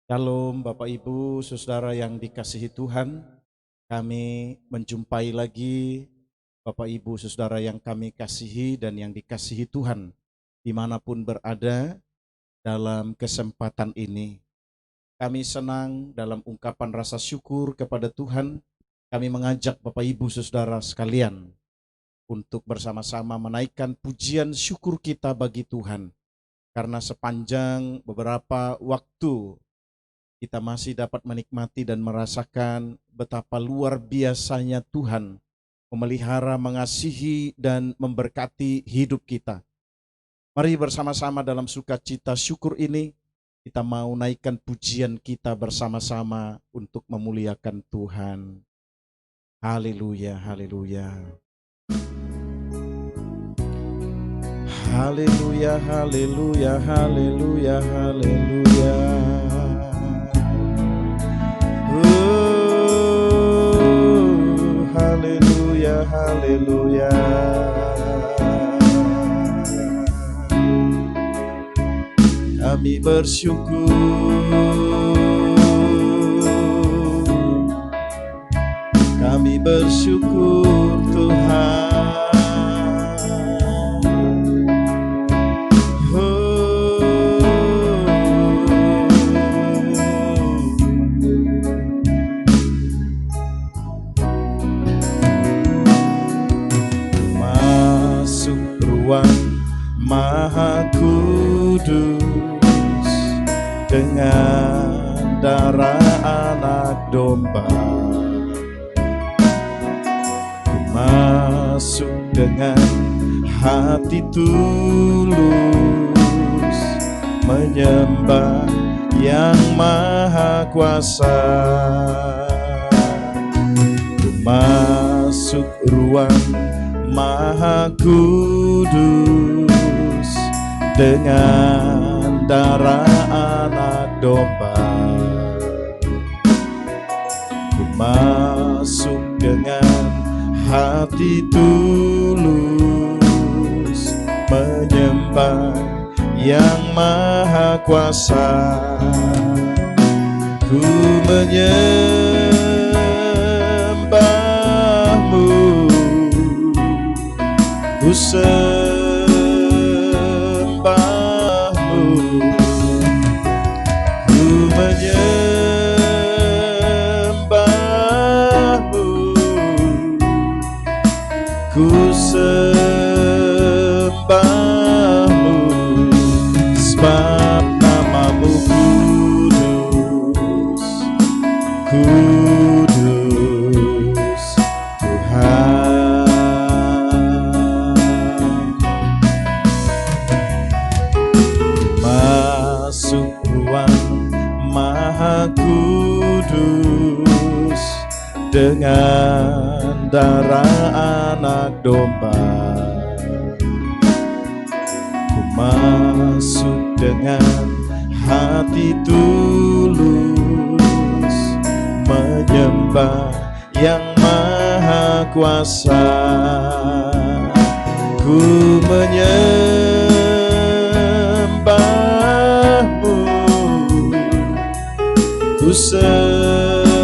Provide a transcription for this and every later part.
Shalom Bapak Ibu, Saudara yang dikasihi Tuhan, kami menjumpai lagi Bapak Ibu, Saudara yang kami kasihi dan yang dikasihi Tuhan, dimanapun berada dalam kesempatan ini. Kami senang dalam ungkapan rasa syukur kepada Tuhan, kami mengajak Bapak Ibu, Saudara sekalian untuk bersama-sama menaikkan pujian syukur kita bagi Tuhan, karena sepanjang beberapa waktu kita masih dapat menikmati dan merasakan betapa luar biasanya Tuhan memelihara, mengasihi, dan memberkati hidup kita. Mari bersama-sama dalam sukacita syukur ini, kita mau naikkan pujian kita bersama-sama untuk memuliakan Tuhan. Haleluya, haleluya. Haleluya, haleluya, haleluya, haleluya. Haleluya, haleluya. Kami bersyukur, kami bersyukur Tuhan. Maha Kudus dengan darah anak domba, ku masuk dengan hati tulus menyembah yang maha kuasa. Ku masuk ruang Maha Kudus dengan darah anak domba, ku masuk dengan hati tulus menyembah yang maha kuasa. Ku menyembahmu, ku sembahmu, ku menyembahmu, ku sembahmu, sebab namamu kudus, kudus Tuhan. Masuk ruang Maha Kudus dengan darah anak domba, ku masuk dengan hati tulus menyembah yang maha kuasa. Ku menyembahmu, ku sembahmu,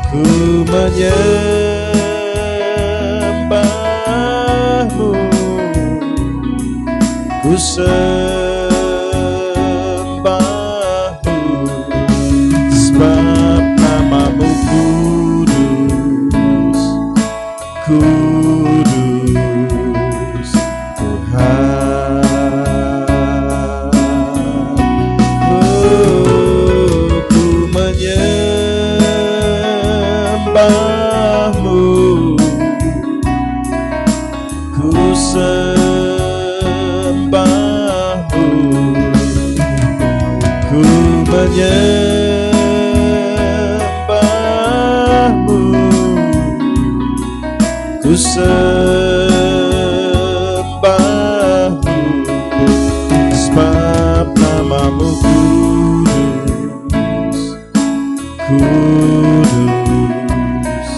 ku menyembahmu, ku sembahmu, sebab namamu kudus, kudus Tuhan. Oh, ku menyembahmu, ku sembahmu, ku menyembahmu, ku sembahmu, sebab namamu kudus, kudus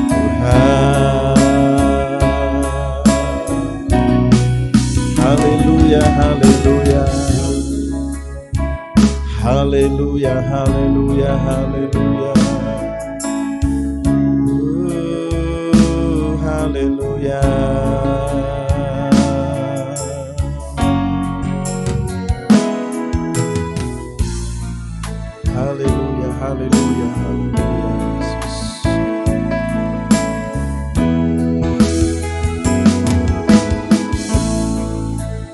Tuhan. Haleluya. haleluya, haleluya. Haleluya, haleluya, haleluya. Haleluya. Haleluya, haleluya, haleluya, Yesus.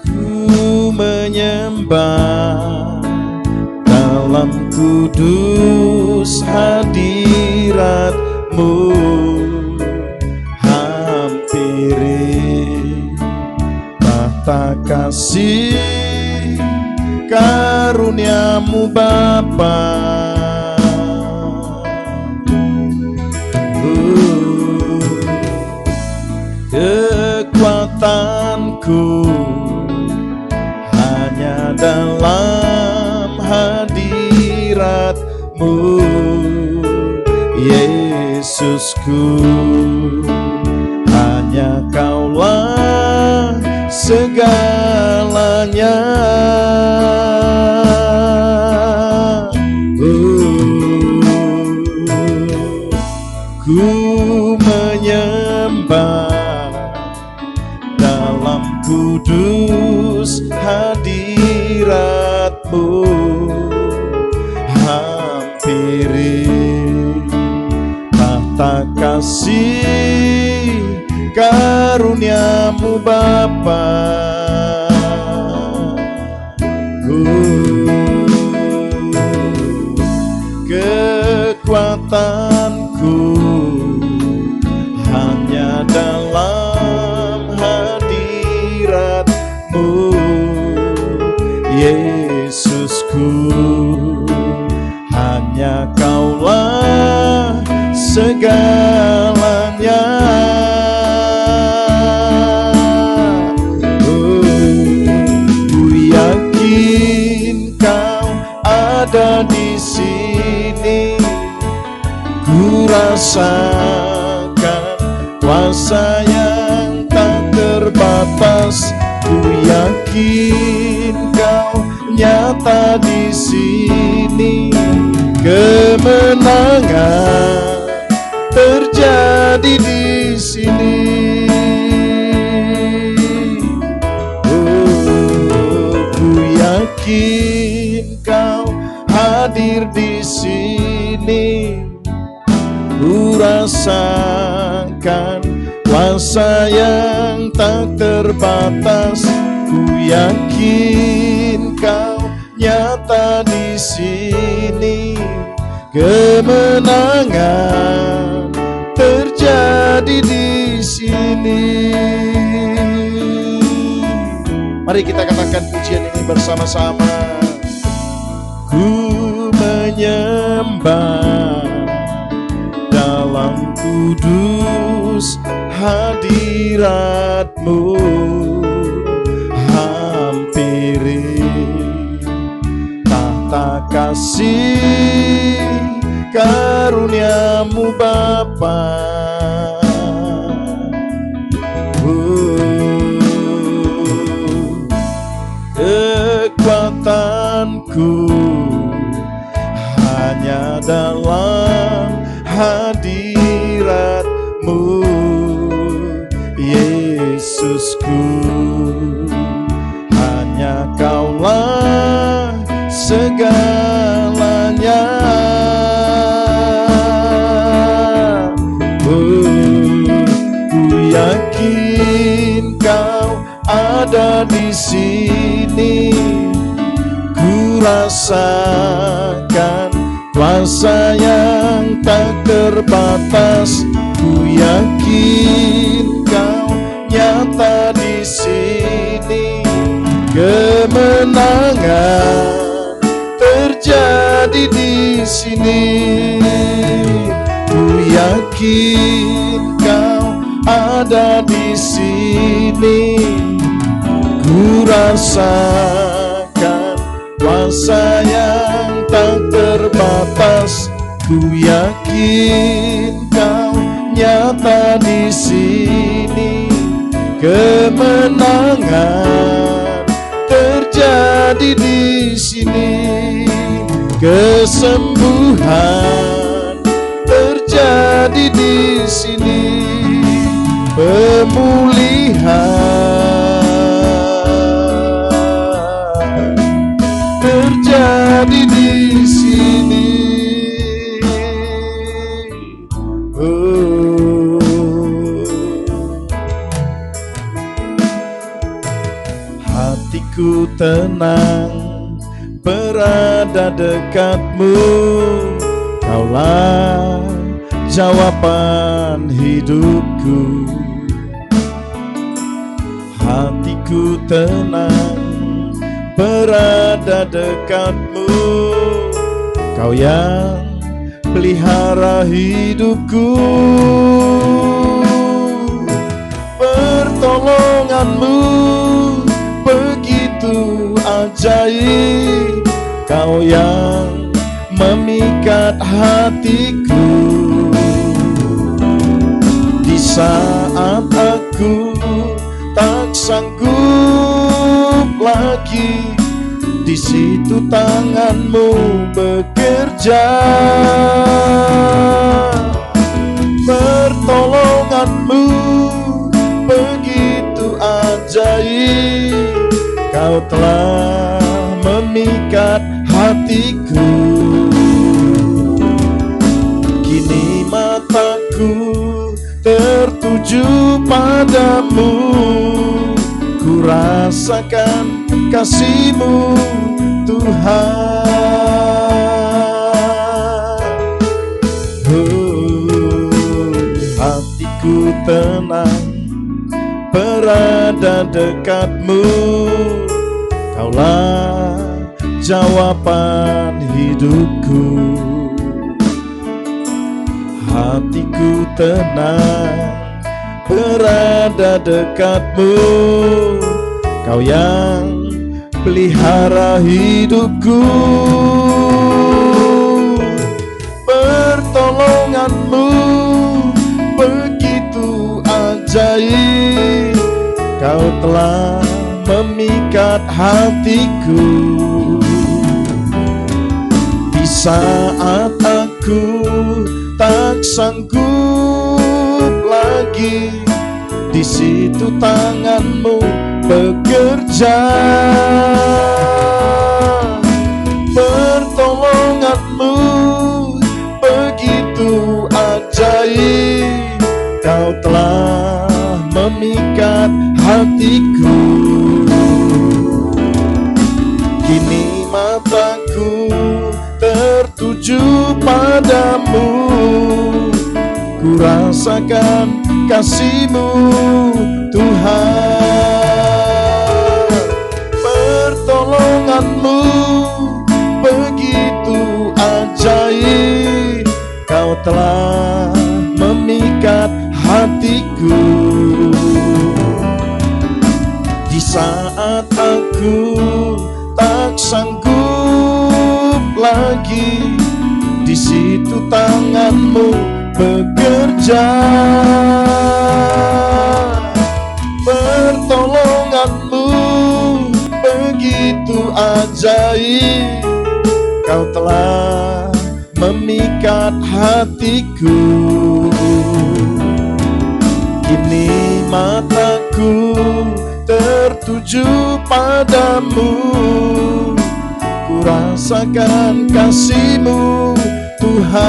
Ku menyembah dalam kudus hadirat-Mu, hampiri tahta kasih karunia-Mu Bapa. Kekuatanku hanya dalam hadirat-Mu, Yesusku. Hanya Kaulah segalanya. Ku menyembah dalam kudus hadirat-Mu, hampiri tahta kasih karunia-Mu Bapa. Kekuatanku hanya dalam hadirat-Mu, Yesusku. Hanya Kaulah segalanya. Ku yakin Kau ada di sini. Ku rasakan kuasa yang tak terbatas. Ku yakin Kau nyata di sini. Kemenangan terjadi di sini. Ku yakin Kau hadir di sini. Ku rasakan kuasa yang tak terbatas. Ku yakin Kau nyata di sini. Kemenangan terjadi di sini. Mari kita katakan pujian ini bersama-sama. Ku menyembah dalam kudus hadirat-Mu, hampiri tahta kasih karunia-Mu Bapa. Kekuatanku hanya dalam hadirat-Mu, Yesusku. Hanya Kaulah segalanya. Ku yakin Kau ada di sini. Ku rasakan kuasa yang tak terbatas. Ku yakin Kau nyata di sini. Kemenangan terjadi di sini. Ku yakin Kau ada di sini. Ku rasakan kuasa yang tak terbatas. Ku yakin Kau nyata di sini. Kemenangan terjadi di sini, kesembuhan terjadi di sini, pemulihan terjadi di sini. Hatiku tenang berada dekatmu, Kaulah jawaban hidupku. Hatiku tenang berada dekatmu, Kau yang pelihara hidupku. Pertolonganmu begitu ajaib, Kau yang memikat hatiku. Di saat aku tak sanggup lagi, di situ tanganmu bekerja. Pertolonganmu begitu ajaib, Kau telah memikat hatiku. Kini mataku tertuju padamu, ku rasakan kasih-Mu Tuhan. Hatiku tenang berada dekat-Mu, Kaulah jawaban hidupku. Hatiku tenang berada dekat-Mu, Kau yang pelihara hidupku. Pertolongan-Mu begitu ajaib, Kau telah memikat hatiku. Di saat aku tak sanggup lagi, di situ tangan-Mu bekerja. Pertolongan-Mu begitu ajaib, Kau telah memikat hatiku. Kini mataku tertuju padamu, ku rasakan kasih-Mu Tuhan. Pertolongan-Mu begitu ajaib, Kau telah memikat hatiku. Di saat aku tak sanggup lagi, di situ tangan-Mu bekerja. Pertolongan-Mu begitu ajaib, Kau telah memikat hatiku. Kini mataku tertuju padamu, ku rasakan kasih-Mu Tuhan.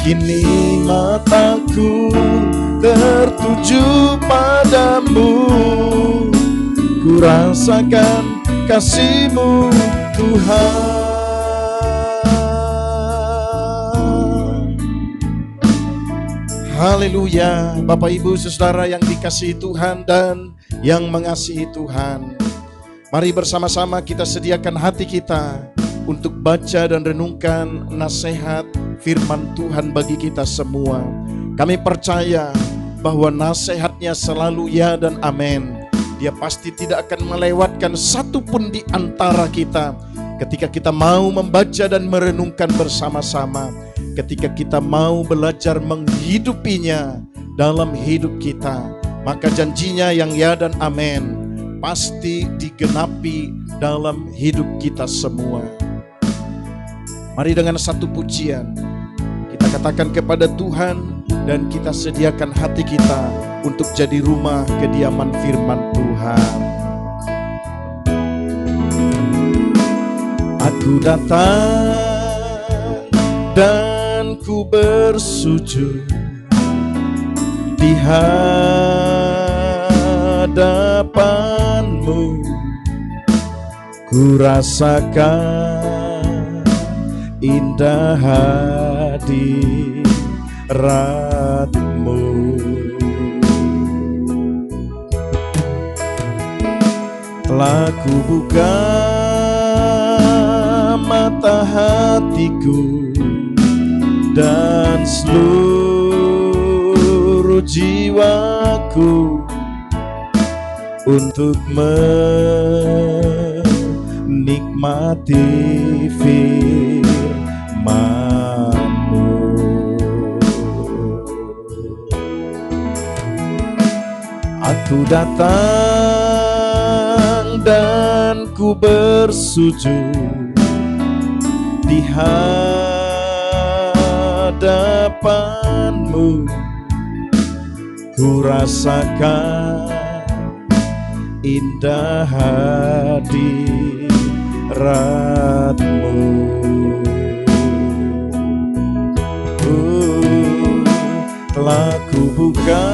Kini mataku tertuju padamu, ku rasakan kasih-Mu Tuhan. Haleluya. Bapak Ibu Saudara yang dikasihi Tuhan dan yang mengasihi Tuhan, mari bersama-sama kita sediakan hati kita untuk baca dan renungkan nasihat firman Tuhan bagi kita semua. Kami percaya bahwa nasihatnya selalu ya dan amin. Dia pasti tidak akan melewatkan satu pun di antara kita ketika kita mau membaca dan merenungkan bersama-sama. Ketika kita mau belajar menghidupinya dalam hidup kita, maka janjinya yang ya dan amin pasti digenapi dalam hidup kita semua. Mari dengan satu pujian kita katakan kepada Tuhan dan kita sediakan hati kita untuk jadi rumah kediaman firman Tuhan. Aku datang dan ku bersujud di hadapan-Mu, ku rasakan indah hadirat-Mu. Telah ku buka mata hatiku dan seluruh jiwaku untuk menikmati firman-Mu. Aku datang dan ku bersujud di hadapan-Mu, ku rasakan indah hadirat-Mu. Telah ku buka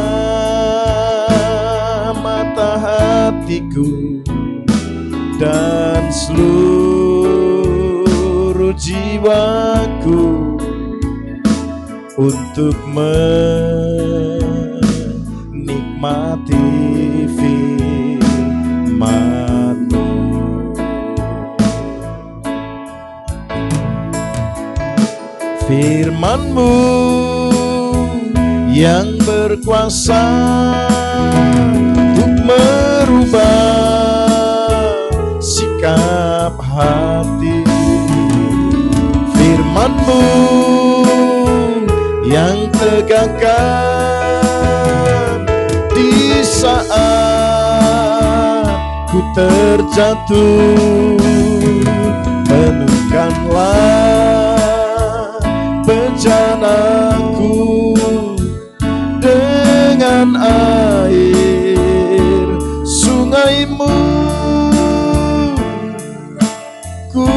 mata hatiku dan seluruh jiwaku untuk menikmati firman-Mu. Firman-Mu yang berkuasa untuk merubah sikap hati. Firman-Mu yang tegakkan di saat ku terjatuh. Penuhkanlah bejanaku dengan air sungai-Mu. Ku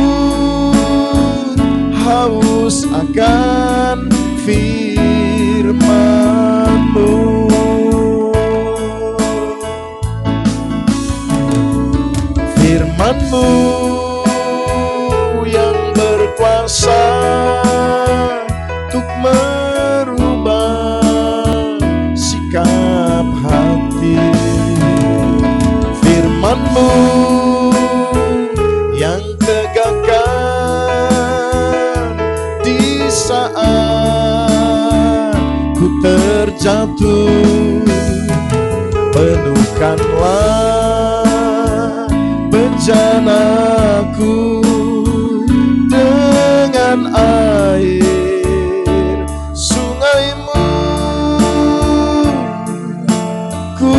haus akan firman-Mu. Firman-Mu yang berkuasa untuk merubah sikap hati. Firman-Mu yang tegakkan di saat ku terjatuh. Penuhkanlah bejanaku dengan air sungai-Mu. Ku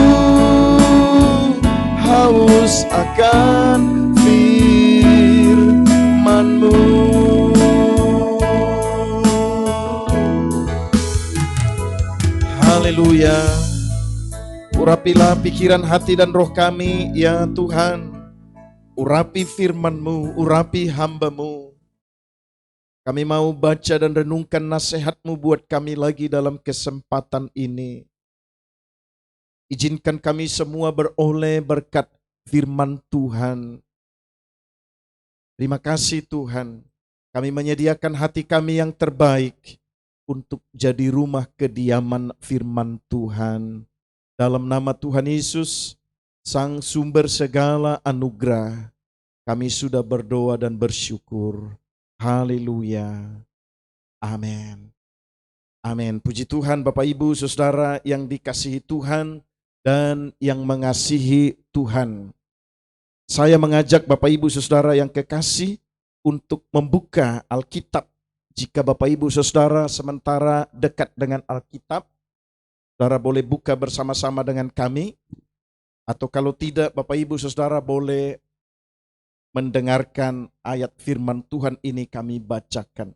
haus akan firman-Mu. Haleluya. Urapilah pikiran, hati, dan roh kami, ya Tuhan. Urapi firman-Mu, urapi hamba-Mu. Kami mau baca dan renungkan nasihat-Mu buat kami lagi dalam kesempatan ini. Izinkan kami semua beroleh berkat firman Tuhan. Terima kasih Tuhan. Kami menyediakan hati kami yang terbaik untuk jadi rumah kediaman firman Tuhan. Dalam nama Tuhan Yesus, Sang Sumber segala anugerah, kami sudah berdoa dan bersyukur. Haleluya. Amin. Amin. Puji Tuhan Bapak Ibu Saudara yang dikasihi Tuhan dan yang mengasihi Tuhan. Saya mengajak Bapak Ibu Saudara yang kekasih untuk membuka Alkitab. Jika Bapak Ibu Saudara sementara dekat dengan Alkitab, Saudara boleh buka bersama-sama dengan kami. Atau kalau tidak, Bapak Ibu Saudara boleh mendengarkan ayat firman Tuhan ini kami bacakan.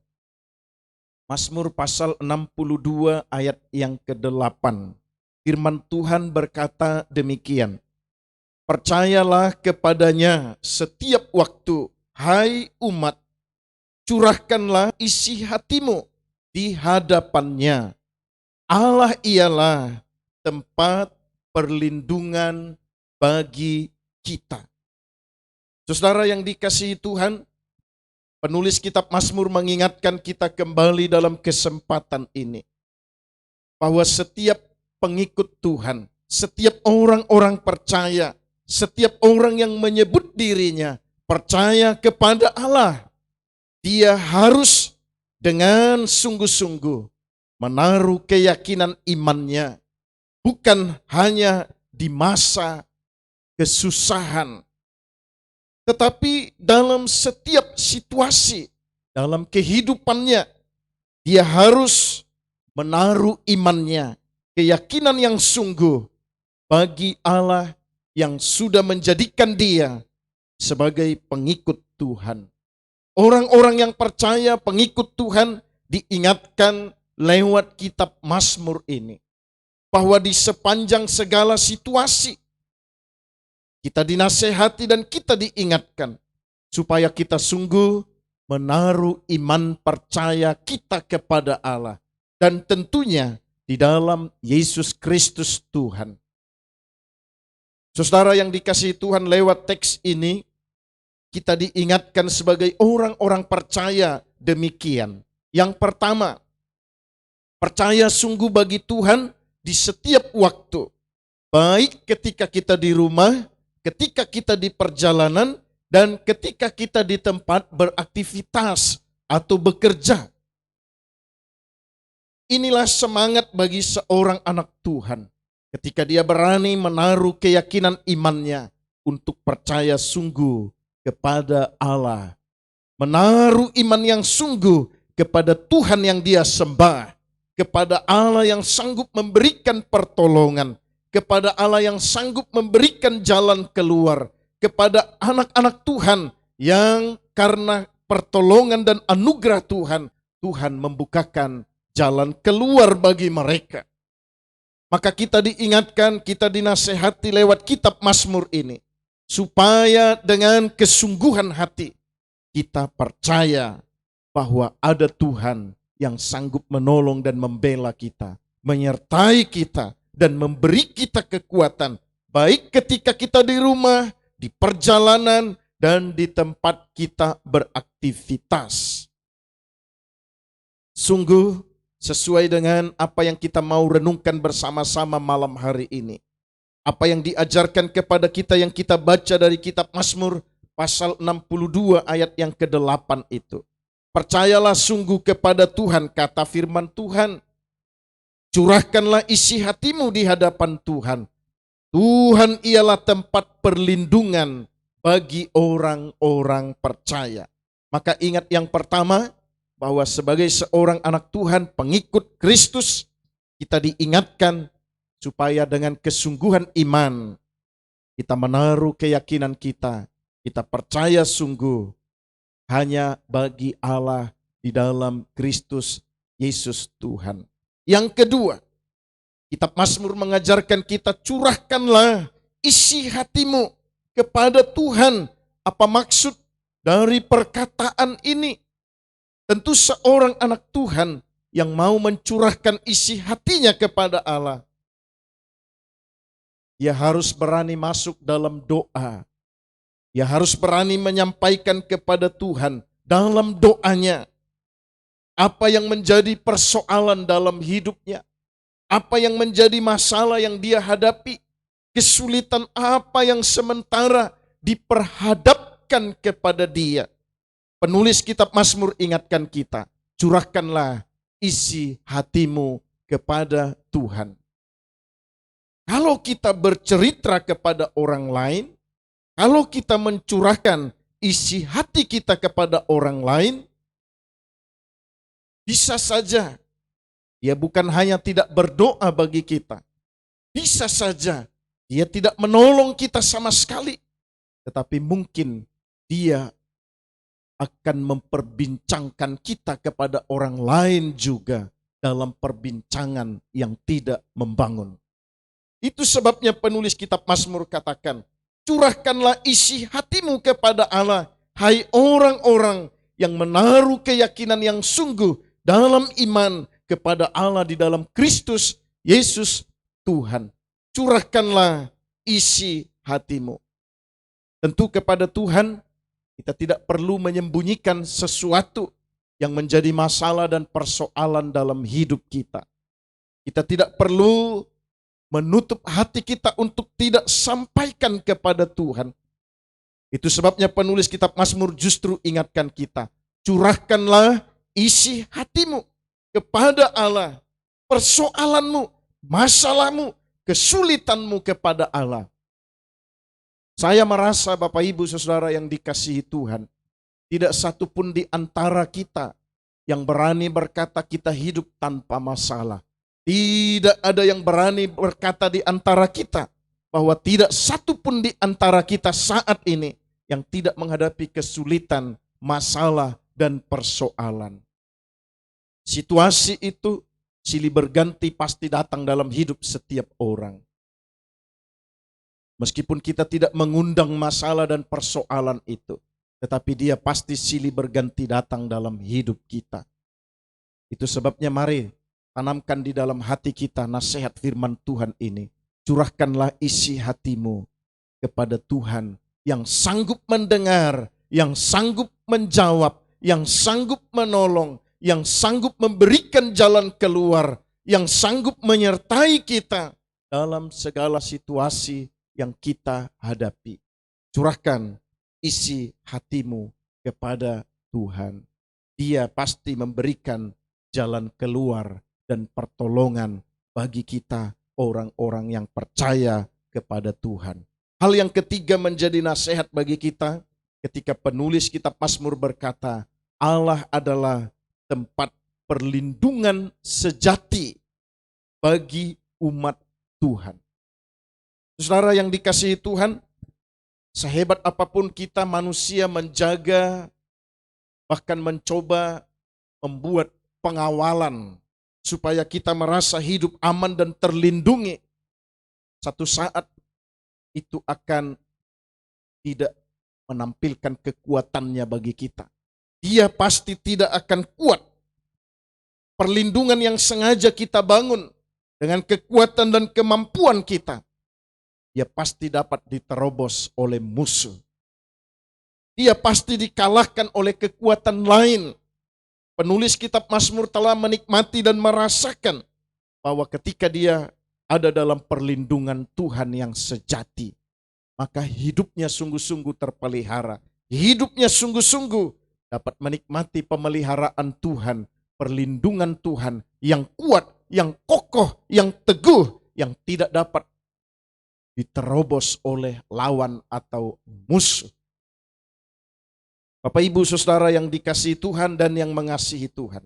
Mazmur pasal 62 ayat yang ke-8. Firman Tuhan berkata demikian. Percayalah kepadanya setiap waktu, hai umat, curahkanlah isi hatimu di hadapannya. Allah ialah tempat perlindungan bagi kita. Saudara yang dikasihi Tuhan, penulis kitab Mazmur mengingatkan kita kembali dalam kesempatan ini, bahwa setiap pengikut Tuhan, setiap orang-orang percaya, setiap orang yang menyebut dirinya percaya kepada Allah, dia harus dengan sungguh-sungguh menaruh keyakinan imannya, bukan hanya di masa kesusahan, tetapi dalam setiap situasi, dalam kehidupannya, dia harus menaruh imannya, keyakinan yang sungguh bagi Allah yang sudah menjadikan dia sebagai pengikut Tuhan. Orang-orang yang percaya pengikut Tuhan diingatkan lewat kitab Mazmur ini, bahwa di sepanjang segala situasi kita dinasehati dan kita diingatkan supaya kita sungguh menaruh iman percaya kita kepada Allah dan tentunya di dalam Yesus Kristus Tuhan. Saudara yang dikasihi Tuhan, lewat teks ini kita diingatkan sebagai orang-orang percaya demikian. Yang pertama, percaya sungguh bagi Tuhan di setiap waktu. Baik ketika kita di rumah, ketika kita di perjalanan, dan ketika kita di tempat beraktivitas atau bekerja. Inilah semangat bagi seorang anak Tuhan ketika dia berani menaruh keyakinan imannya untuk percaya sungguh kepada Allah. Menaruh iman yang sungguh kepada Tuhan yang dia sembah, kepada Allah yang sanggup memberikan pertolongan, kepada Allah yang sanggup memberikan jalan keluar, kepada anak-anak Tuhan yang karena pertolongan dan anugerah Tuhan, Tuhan membukakan jalan keluar bagi mereka. Maka kita diingatkan, kita dinasehati lewat kitab Mazmur ini, supaya dengan kesungguhan hati kita percaya bahwa ada Tuhan yang sanggup menolong dan membela kita, menyertai kita, dan memberi kita kekuatan, baik ketika kita di rumah, di perjalanan, dan di tempat kita beraktivitas. Sungguh sesuai dengan apa yang kita mau renungkan bersama-sama malam hari ini. Apa yang diajarkan kepada kita yang kita baca dari kitab Mazmur pasal 62 ayat yang ke-8 itu. Percayalah sungguh kepada Tuhan, kata firman Tuhan. Curahkanlah isi hatimu di hadapan Tuhan. Tuhan ialah tempat perlindungan bagi orang-orang percaya. Maka ingat yang pertama, bahwa sebagai seorang anak Tuhan, pengikut Kristus, kita diingatkan supaya dengan kesungguhan iman, kita menaruh keyakinan kita percaya sungguh hanya bagi Allah di dalam Kristus Yesus Tuhan. Yang kedua, kitab Mazmur mengajarkan kita curahkanlah isi hatimu kepada Tuhan. Apa maksud dari perkataan ini? Tentu seorang anak Tuhan yang mau mencurahkan isi hatinya kepada Allah, dia harus berani masuk dalam doa. Dia harus berani menyampaikan kepada Tuhan dalam doanya apa yang menjadi persoalan dalam hidupnya, apa yang menjadi masalah yang dia hadapi, kesulitan apa yang sementara diperhadapkan kepada dia. Penulis kitab Mazmur ingatkan kita, curahkanlah isi hatimu kepada Tuhan. Kalau kita bercerita kepada orang lain, kalau kita mencurahkan isi hati kita kepada orang lain, bisa saja dia bukan hanya tidak berdoa bagi kita, bisa saja Dia tidak menolong kita sama sekali, tetapi mungkin dia akan memperbincangkan kita kepada orang lain juga dalam perbincangan yang tidak membangun. Itu sebabnya penulis kitab Mazmur katakan, curahkanlah isi hatimu kepada Allah, hai orang-orang yang menaruh keyakinan yang sungguh dalam iman kepada Allah di dalam Kristus Yesus Tuhan. Curahkanlah isi hatimu. Tentu kepada Tuhan kita tidak perlu menyembunyikan sesuatu yang menjadi masalah dan persoalan dalam hidup kita. Kita tidak perlu menutup hati kita untuk tidak sampaikan kepada Tuhan. Itu sebabnya penulis kitab Mazmur justru ingatkan kita, curahkanlah isi hatimu kepada Allah. Persoalanmu, masalahmu, kesulitanmu kepada Allah. Saya merasa Bapak Ibu Saudara yang dikasihi Tuhan, tidak satu pun di antara kita yang berani berkata kita hidup tanpa masalah. Tidak ada yang berani berkata di antara kita bahwa tidak satu pun di antara kita saat ini yang tidak menghadapi kesulitan, masalah, dan persoalan. Situasi itu silih berganti pasti datang dalam hidup setiap orang. Meskipun kita tidak mengundang masalah dan persoalan itu, tetapi dia pasti silih berganti datang dalam hidup kita. Itu sebabnya mari tanamkan di dalam hati kita nasihat firman Tuhan ini. Curahkanlah isi hatimu kepada Tuhan yang sanggup mendengar, yang sanggup menjawab, yang sanggup menolong, yang sanggup memberikan jalan keluar, yang sanggup menyertai kita dalam segala situasi yang kita hadapi. Curahkan isi hatimu kepada Tuhan. Dia pasti memberikan jalan keluar dan pertolongan bagi kita orang-orang yang percaya kepada Tuhan. Hal yang ketiga menjadi nasihat bagi kita ketika penulis kitab Mazmur berkata, Allah adalah tempat perlindungan sejati bagi umat Tuhan. Saudara yang dikasihi Tuhan, sehebat apapun kita manusia menjaga, bahkan mencoba membuat pengawalan supaya kita merasa hidup aman dan terlindungi, satu saat itu akan tidak menampilkan kekuatannya bagi kita. Dia pasti tidak akan kuat. Perlindungan yang sengaja kita bangun dengan kekuatan dan kemampuan kita, dia pasti dapat diterobos oleh musuh. Dia pasti dikalahkan oleh kekuatan lain. Penulis kitab Mazmur telah menikmati dan merasakan bahwa ketika dia ada dalam perlindungan Tuhan yang sejati, maka hidupnya sungguh-sungguh terpelihara. Hidupnya sungguh-sungguh dapat menikmati pemeliharaan Tuhan, perlindungan Tuhan yang kuat, yang kokoh, yang teguh, yang tidak dapat diterobos oleh lawan atau musuh. Bapak Ibu Saudara yang dikasihi Tuhan dan yang mengasihi Tuhan,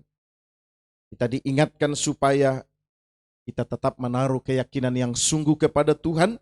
kita diingatkan supaya kita tetap menaruh keyakinan yang sungguh kepada Tuhan,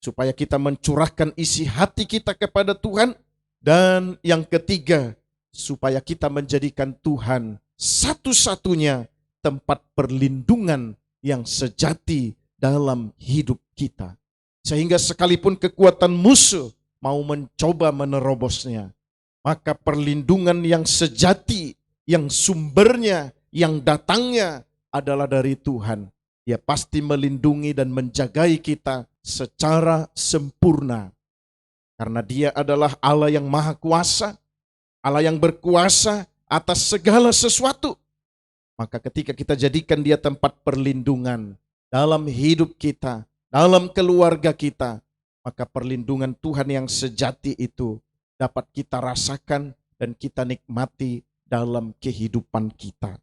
supaya kita mencurahkan isi hati kita kepada Tuhan, dan yang ketiga, supaya kita menjadikan Tuhan satu-satunya tempat perlindungan yang sejati dalam hidup kita. Sehingga sekalipun kekuatan musuh mau mencoba menerobosnya, maka perlindungan yang sejati, yang sumbernya, yang datangnya adalah dari Tuhan. Dia pasti melindungi dan menjagai kita secara sempurna. Karena dia adalah Allah yang maha kuasa, Allah yang berkuasa atas segala sesuatu. Maka ketika kita jadikan dia tempat perlindungan dalam hidup kita, dalam keluarga kita, maka perlindungan Tuhan yang sejati itu dapat kita rasakan dan kita nikmati dalam kehidupan kita.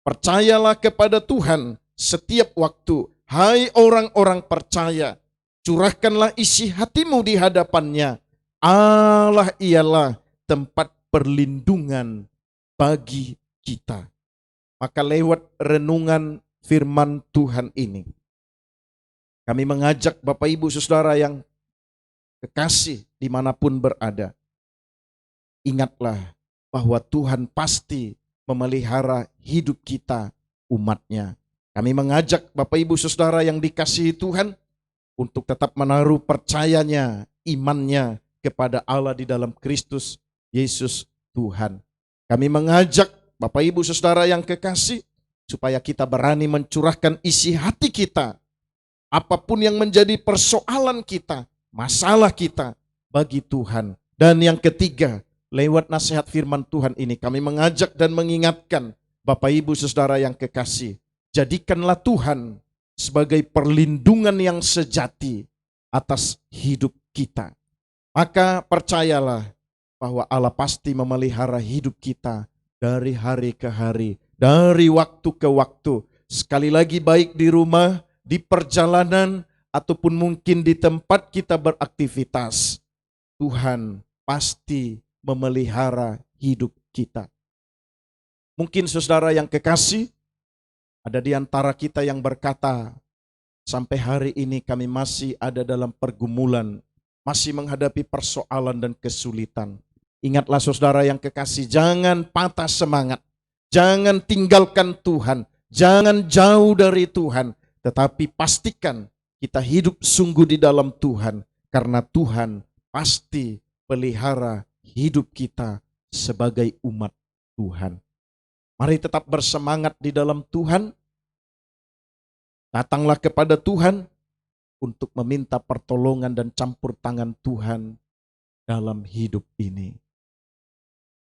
Percayalah kepada Tuhan setiap waktu. Hai orang-orang percaya, curahkanlah isi hatimu di hadapannya. Allah ialah tempat perlindungan bagi kita. Maka lewat renungan firman Tuhan ini, Kami mengajak Bapak Ibu Saudara yang kekasih dimanapun berada. Ingatlah bahwa Tuhan pasti memelihara hidup kita, umatnya. Kami mengajak Bapak Ibu Saudara yang dikasihi Tuhan untuk tetap menaruh percayanya, imannya kepada Allah di dalam Kristus Yesus Tuhan. Kami mengajak Bapak Ibu Saudara yang kekasih supaya kita berani mencurahkan isi hati kita, apapun yang menjadi persoalan kita, masalah kita bagi Tuhan. Dan yang ketiga, lewat nasihat firman Tuhan ini kami mengajak dan mengingatkan Bapak Ibu Saudara yang kekasih, jadikanlah Tuhan sebagai perlindungan yang sejati atas hidup kita. Maka percayalah bahwa Allah pasti memelihara hidup kita dari hari ke hari, dari waktu ke waktu. Sekali lagi, baik di rumah, di perjalanan, ataupun mungkin di tempat kita beraktivitas, Tuhan pasti memelihara hidup kita. Mungkin saudara yang kekasih, ada di antara kita yang berkata, sampai hari ini kami masih ada dalam pergumulan, masih menghadapi persoalan dan kesulitan. Ingatlah saudara yang kekasih, jangan patah semangat, jangan tinggalkan Tuhan, jangan jauh dari Tuhan, tetapi pastikan kita hidup sungguh di dalam Tuhan, karena Tuhan pasti pelihara hidup kita sebagai umat Tuhan. Mari tetap bersemangat di dalam Tuhan. Datanglah kepada Tuhan untuk meminta pertolongan dan campur tangan Tuhan dalam hidup ini.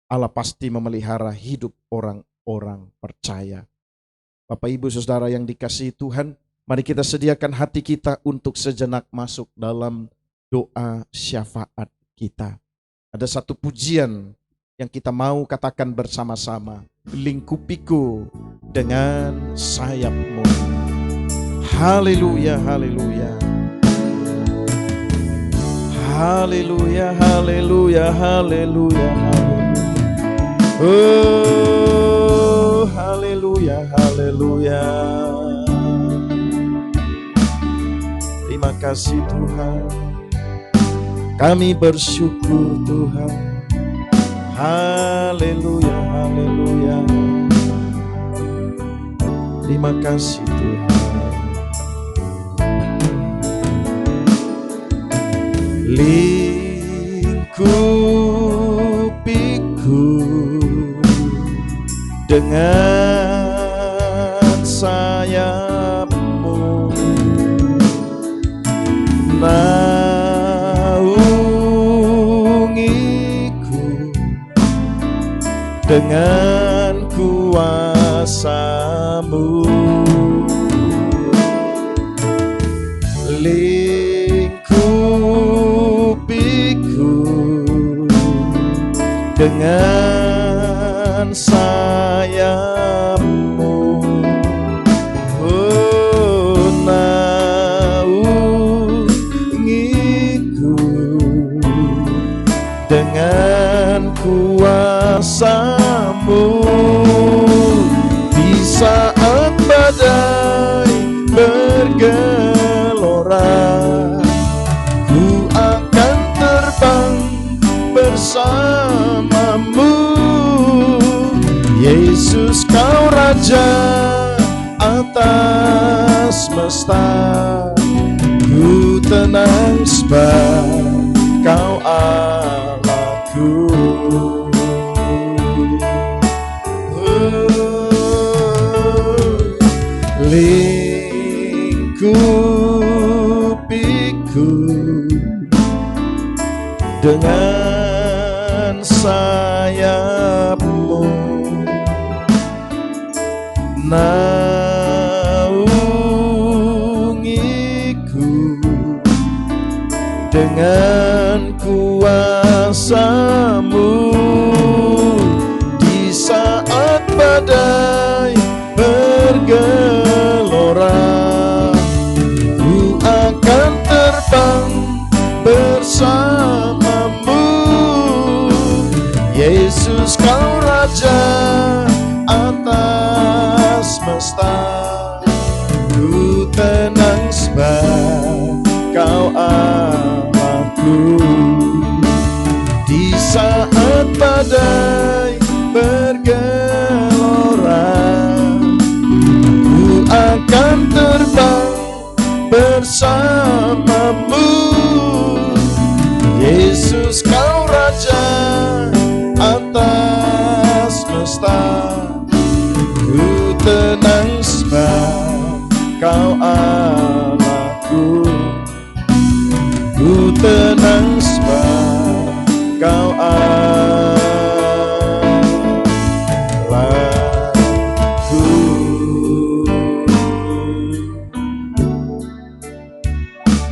Allah pasti memelihara hidup orang-orang percaya. Bapak Ibu Saudara yang dikasihi Tuhan, mari kita sediakan hati kita untuk sejenak masuk dalam doa syafaat kita. Ada satu pujian yang kita mau katakan bersama-sama. Lingkupiku dengan sayapmu. Haleluya, haleluya. Haleluya, haleluya, haleluya, haleluya. Oh, haleluya, haleluya. Terima kasih Tuhan. Kami bersyukur Tuhan. Haleluya, haleluya. Terima kasih Tuhan. Lingkupiku dengan sayapmu, naungiku dengan kuasa-Mu. Dengan sayapmu, oh, naungiku dengan kuasa-Mu. Di saat badai bergelora, ku akan terbang bersamamu. Yesus, Kau Raja atas semesta, ku tenang sebab Kau Allahku. Lingkupiku dengan sayapmu, naungiku dengan kuasa-Mu. Di saat badai bergelora, ku akan terbang bersamamu. Yesus, Kau Raja atas semesta, ku tenang sebab badai bergelora, ku akan terbang bersamamu. Yesus, kau Raja atas semesta, ku tenang sebab kau Allahku, ku tenang sebab kau Allahku.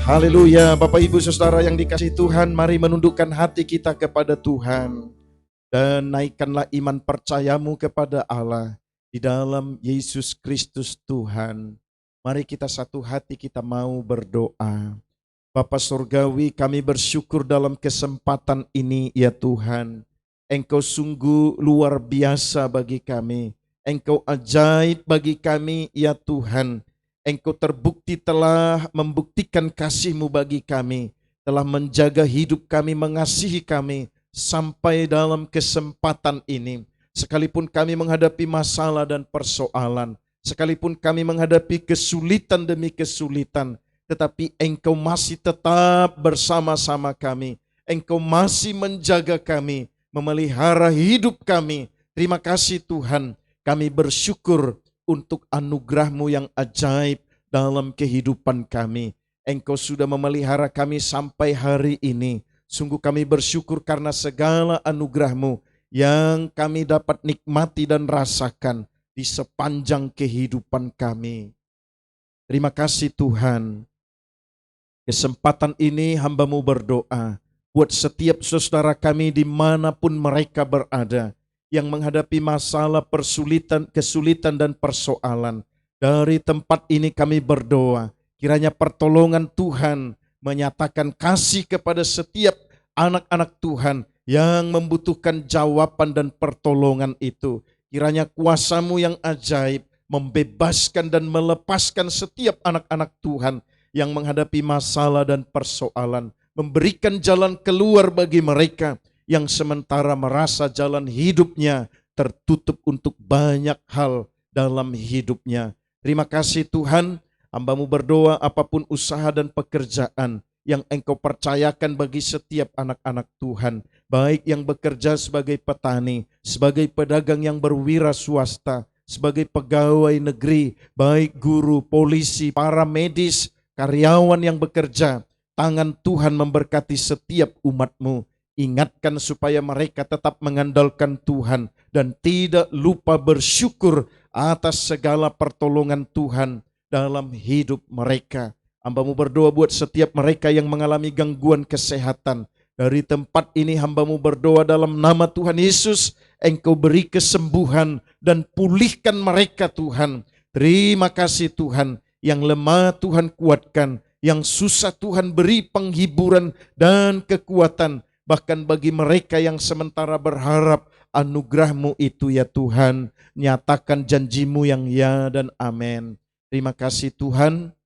Haleluya. Bapak Ibu Saudara yang dikasihi Tuhan, mari menundukkan hati kita kepada Tuhan dan naikkanlah iman percayamu kepada Allah di dalam Yesus Kristus Tuhan. Mari kita satu hati, kita mau berdoa. Bapa Surgawi, kami bersyukur dalam kesempatan ini ya Tuhan. Engkau sungguh luar biasa bagi kami. Engkau ajaib bagi kami ya Tuhan. Engkau terbukti telah membuktikan kasih-Mu bagi kami. Telah menjaga hidup kami, mengasihi kami sampai dalam kesempatan ini. Sekalipun kami menghadapi masalah dan persoalan, sekalipun kami menghadapi kesulitan demi kesulitan, tetapi Engkau masih tetap bersama-sama kami. Engkau masih menjaga kami, memelihara hidup kami. Terima kasih Tuhan, kami bersyukur untuk anugerah-Mu yang ajaib dalam kehidupan kami. Engkau sudah memelihara kami sampai hari ini. Sungguh kami bersyukur karena segala anugerah-Mu yang kami dapat nikmati dan rasakan di sepanjang kehidupan kami. Terima kasih Tuhan. Kesempatan ini hamba-Mu berdoa buat setiap saudara kami dimanapun mereka berada, yang menghadapi masalah, persulitan, kesulitan dan persoalan. Dari tempat ini kami berdoa, kiranya pertolongan Tuhan menyatakan kasih kepada setiap anak-anak Tuhan yang membutuhkan jawaban dan pertolongan itu. Kiranya kuasa-Mu yang ajaib membebaskan dan melepaskan setiap anak-anak Tuhan yang menghadapi masalah dan persoalan. Memberikan jalan keluar bagi mereka yang sementara merasa jalan hidupnya tertutup untuk banyak hal dalam hidupnya. Terima kasih Tuhan, hamba-Mu berdoa apapun usaha dan pekerjaan yang Engkau percayakan bagi setiap anak-anak Tuhan, baik yang bekerja sebagai petani, sebagai pedagang yang berwira swasta, sebagai pegawai negeri, baik guru, polisi, para medis, karyawan yang bekerja. Tangan Tuhan memberkati setiap umat-Mu. Ingatkan supaya mereka tetap mengandalkan Tuhan dan tidak lupa bersyukur atas segala pertolongan Tuhan dalam hidup mereka. Hamba-Mu berdoa buat setiap mereka yang mengalami gangguan kesehatan. Dari tempat ini hamba-Mu berdoa dalam nama Tuhan Yesus, Engkau beri kesembuhan dan pulihkan mereka Tuhan. Terima kasih Tuhan, yang lemah Tuhan kuatkan, yang susah Tuhan beri penghiburan dan kekuatan. Bahkan bagi mereka yang sementara berharap anugerah-Mu itu ya Tuhan, nyatakan janji-Mu yang ya dan amin. Terima kasih Tuhan.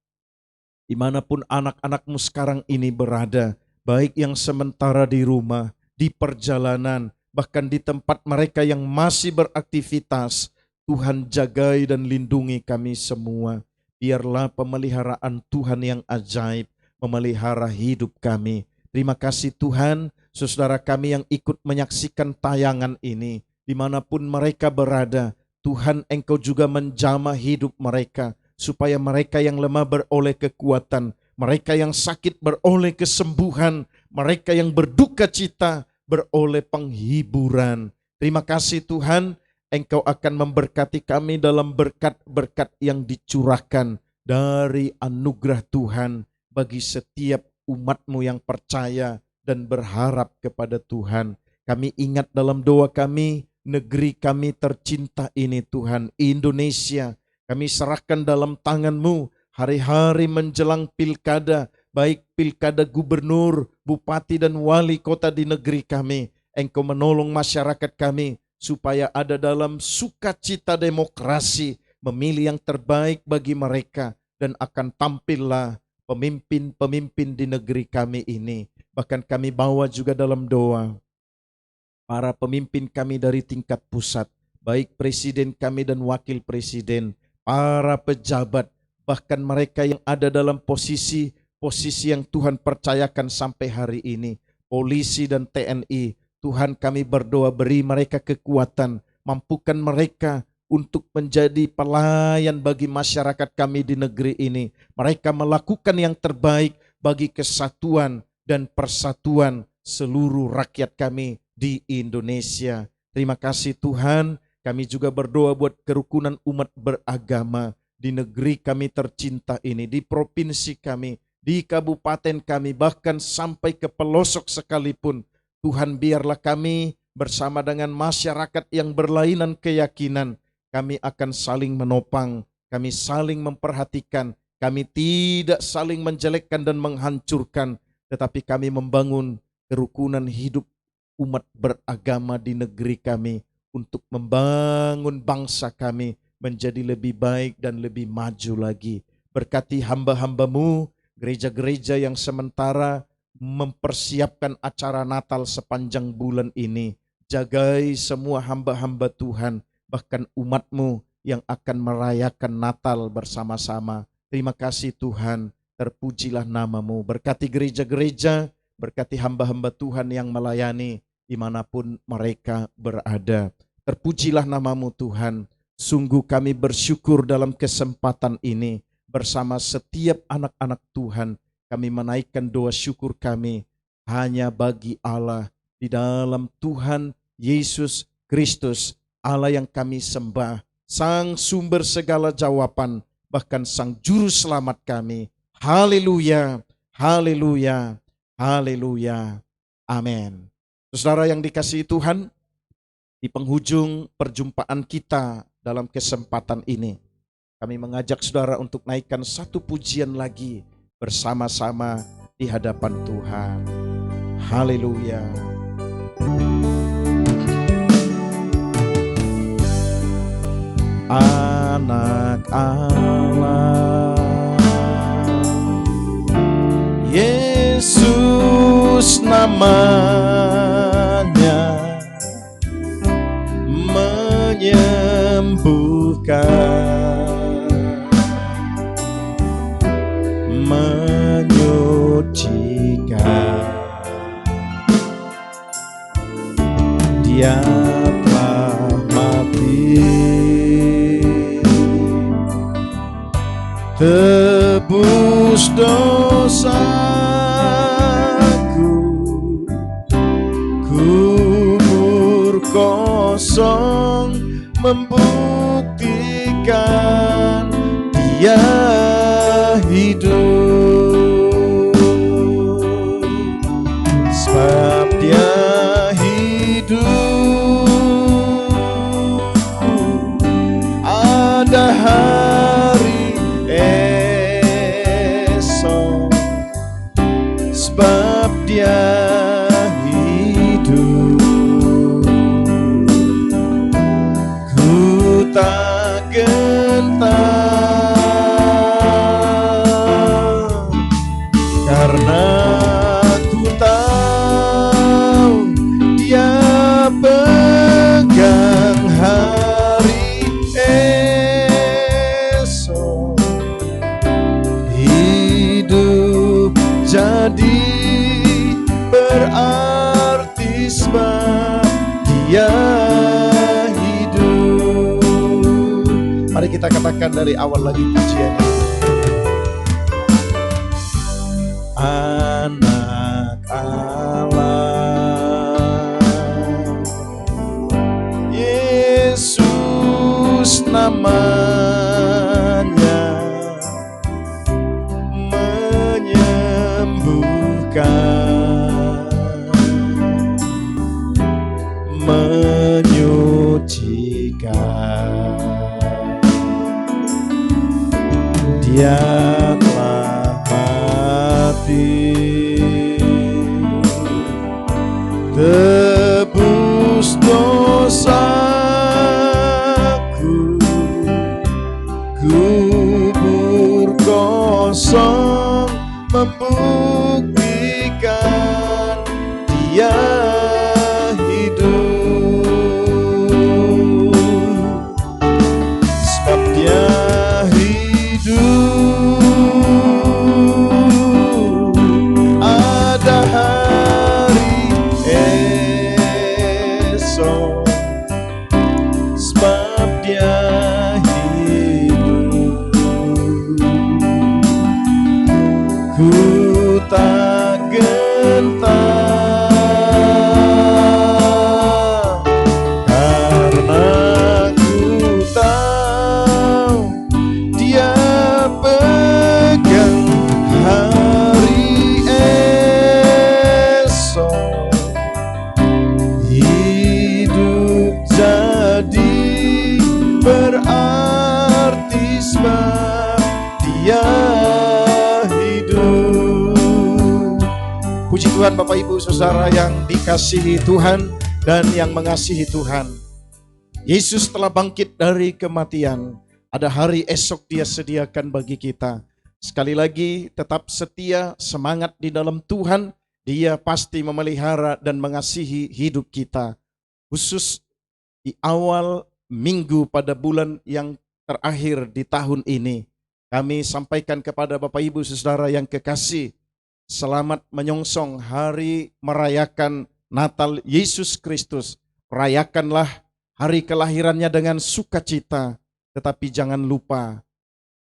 Dimanapun anak-anak-Mu sekarang ini berada, baik yang sementara di rumah, di perjalanan, bahkan di tempat mereka yang masih beraktivitas, Tuhan jagai dan lindungi kami semua. Biarlah pemeliharaan Tuhan yang ajaib memelihara hidup kami. Terima kasih Tuhan, saudara kami yang ikut menyaksikan tayangan ini, dimanapun mereka berada, Tuhan Engkau juga menjamah hidup mereka, supaya mereka yang lemah beroleh kekuatan, mereka yang sakit beroleh kesembuhan, mereka yang berduka cita beroleh penghiburan. Terima kasih Tuhan, Engkau akan memberkati kami dalam berkat-berkat yang dicurahkan dari anugerah Tuhan bagi setiap umat-Mu yang percaya dan berharap kepada Tuhan. Kami ingat dalam doa kami, negeri kami tercinta ini Tuhan, Indonesia. Kami serahkan dalam tangan-Mu hari-hari menjelang pilkada, baik pilkada gubernur, bupati dan wali kota di negeri kami. Engkau menolong masyarakat kami supaya ada dalam sukacita demokrasi, memilih yang terbaik bagi mereka, dan akan tampillah pemimpin-pemimpin di negeri kami ini. Bahkan kami bawa juga dalam doa, para pemimpin kami dari tingkat pusat, baik presiden kami dan wakil presiden, para pejabat, bahkan mereka yang ada dalam posisi yang Tuhan percayakan sampai hari ini, polisi dan TNI. Tuhan, kami berdoa beri mereka kekuatan, mampukan mereka untuk menjadi pelayan bagi masyarakat kami di negeri ini. Mereka melakukan yang terbaik bagi kesatuan dan persatuan seluruh rakyat kami di Indonesia. Terima kasih Tuhan, kami juga berdoa buat kerukunan umat beragama di negeri kami tercinta ini, di provinsi kami, di kabupaten kami, bahkan sampai ke pelosok sekalipun. Tuhan, biarlah kami bersama dengan masyarakat yang berlainan keyakinan, kami akan saling menopang, kami saling memperhatikan, kami tidak saling menjelekkan dan menghancurkan, tetapi kami membangun kerukunan hidup umat beragama di negeri kami untuk membangun bangsa kami menjadi lebih baik dan lebih maju lagi. Berkati hamba-hambamu, gereja-gereja yang sementara mempersiapkan acara Natal sepanjang bulan ini. Jagai semua hamba-hamba Tuhan, bahkan umatmu yang akan merayakan Natal bersama-sama. Terima kasih Tuhan, terpujilah namamu. Berkati gereja-gereja, berkati hamba-hamba Tuhan yang melayani dimanapun mereka berada. Terpujilah namamu Tuhan. Sungguh kami bersyukur dalam kesempatan ini bersama setiap anak-anak Tuhan. Kami menaikkan doa syukur kami hanya bagi Allah di dalam Tuhan Yesus Kristus, Allah yang kami sembah, Sang sumber segala jawaban, bahkan Sang Juru Selamat kami. Haleluya, haleluya, haleluya, amin. Saudara yang dikasihi Tuhan, di penghujung perjumpaan kita dalam kesempatan ini, kami mengajak saudara untuk naikkan satu pujian lagi bersama-sama di hadapan Tuhan. Haleluya. Anak Allah, Yesus namanya, menyembuhkan, menyucikan. Dia telah mati, tebus dosaku, kubur kosong membuktikan Dia hidup. Sebab Dia hidup, ada hari esok. Sebab Dia hidup, ku tak gentar, karena ku tahu Dia pegang hari esok. Hidup jadi berarti sebab Dia hidup. Mari kita katakan dari awal lagi pujiannya. Anak Allah, Yesus namanya, menyembuhkan, menyucikan. Dia telah mati, tebus dosaku, kubur kosong membuktikan Dia hidup. Tuhan, Bapak Ibu Saudara yang dikasihi Tuhan dan yang mengasihi Tuhan. Yesus telah bangkit dari kematian. Ada hari esok Dia sediakan bagi kita. Sekali lagi tetap setia, semangat di dalam Tuhan. Dia pasti memelihara dan mengasihi hidup kita. Khusus di awal minggu pada bulan yang terakhir di tahun ini, kami sampaikan kepada Bapak Ibu Saudara yang kekasih, selamat menyongsong hari merayakan Natal Yesus Kristus. Rayakanlah hari kelahirannya dengan sukacita, tetapi jangan lupa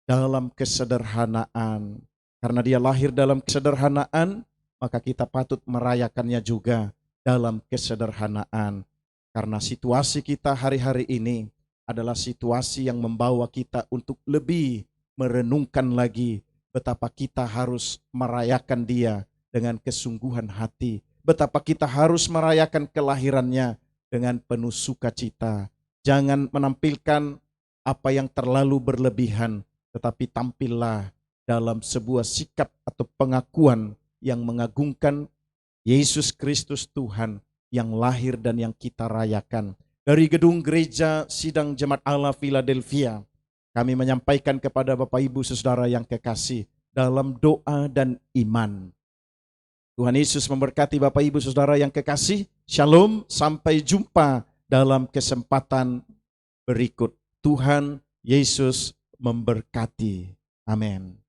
dalam kesederhanaan. Karena Dia lahir dalam kesederhanaan, maka kita patut merayakannya juga dalam kesederhanaan. Karena situasi kita hari-hari ini adalah situasi yang membawa kita untuk lebih merenungkan lagi betapa kita harus merayakan Dia dengan kesungguhan hati. Betapa kita harus merayakan kelahirannya dengan penuh sukacita. Jangan menampilkan apa yang terlalu berlebihan, tetapi tampillah dalam sebuah sikap atau pengakuan yang mengagungkan Yesus Kristus Tuhan yang lahir dan yang kita rayakan. Dari gedung gereja Sidang Jemaat Allah Philadelphia, kami menyampaikan kepada Bapak Ibu Saudara yang kekasih dalam doa dan iman. Tuhan Yesus memberkati Bapak Ibu Saudara yang kekasih. Shalom, sampai jumpa dalam kesempatan berikut. Tuhan Yesus memberkati. Amin.